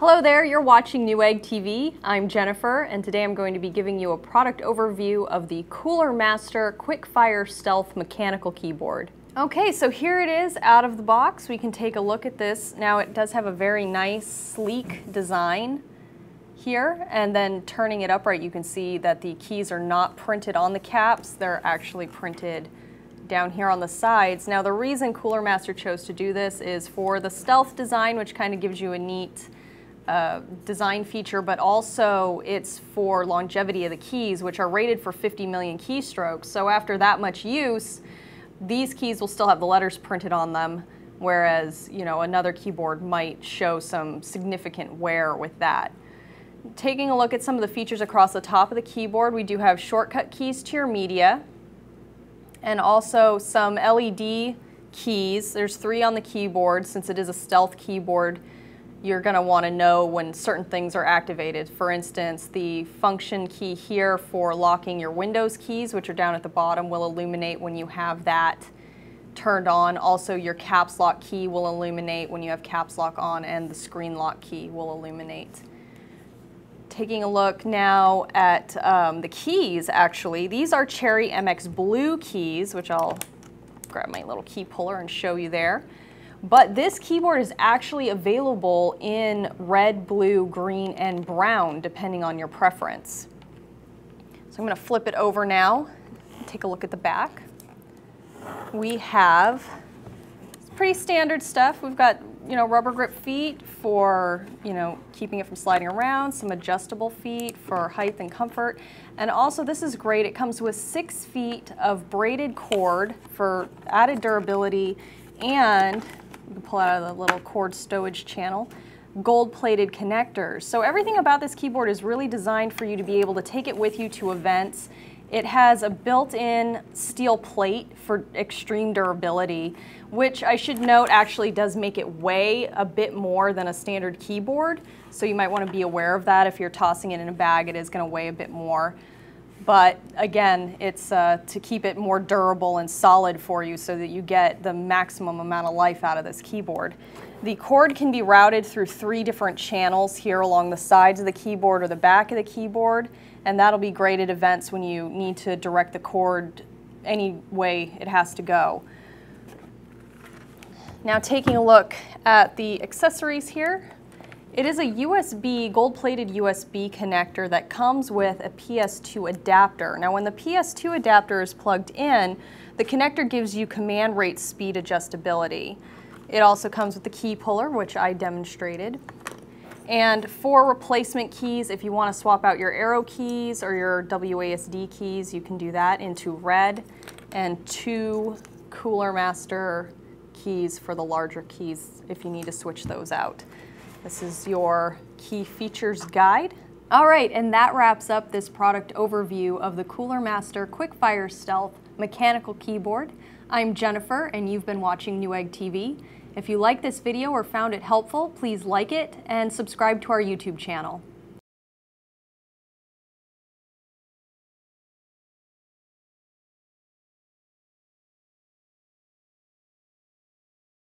Hello there, you're watching Newegg TV. I'm Jennifer, and today I'm going to be giving you a product overview of the Cooler Master QuickFire Stealth mechanical keyboard. Okay, so here it is out of the box. We can take a look at this. Now it does have a very nice, sleek design here, and then turning it upright you can see that the keys are not printed on the caps, they're actually printed down here on the sides. Now the reason Cooler Master chose to do this is for the stealth design, which kind of gives you a neat design feature, but also it's for longevity of the keys, which are rated for 50 million keystrokes. So after that much use, these keys will still have the letters printed on them, whereas, you know, another keyboard might show some significant wear with that. Taking a look at some of the features across the top of the keyboard, we do have shortcut keys to your media, and also some LED keys. There's 3 on the keyboard. Since it is a stealth keyboard, you're going to want to know when certain things are activated. For instance, the function key here for locking your Windows keys, which are down at the bottom, will illuminate when you have that turned on. Also, your caps lock key will illuminate when you have caps lock on, and the screen lock key will illuminate. Taking a look now at the keys, actually, these are CherryMX blue keys, which I'll grab my little key puller and show you there. But this keyboard is actually available in red, blue, green, and brown, depending on your preference. So I'm going to flip it over now and take a look at the back. We have pretty standard stuff. We've got, you know, rubber grip feet for, you know, keeping it from sliding around, some adjustable feet for height and comfort. And also, this is great, it comes with 6 feet of braided cord for added durability, and you can pull out of the little cord stowage channel, gold-plated connectors. So everything about this keyboard is really designed for you to be able to take it with you to events. It has a built-in steel plate for extreme durability, which I should note actually does make it weigh a bit more than a standard keyboard. So you might want to be aware of that. If you're tossing it in a bag, it is going to weigh a bit more. But again, it's to keep it more durable and solid for you so that you get the maximum amount of life out of this keyboard. The cord can be routed through 3 different channels here along the sides of the keyboard or the back of the keyboard, and that'll be great at events when you need to direct the cord any way it has to go. Now taking a look at the accessories here, it is a USB, gold-plated USB connector that comes with a PS2 adapter. Now when the PS2 adapter is plugged in, the connector gives you command rate speed adjustability. It also comes with the key puller, which I demonstrated. And 4 replacement keys. If you want to swap out your arrow keys or your WASD keys, you can do that into red, and 2 Cooler Master keys for the larger keys if you need to switch those out. This is your key features guide. All right, and that wraps up this product overview of the Cooler Master QuickFire Stealth mechanical keyboard. I'm Jennifer, and you've been watching Newegg TV. If you liked this video or found it helpful, please like it and subscribe to our YouTube channel.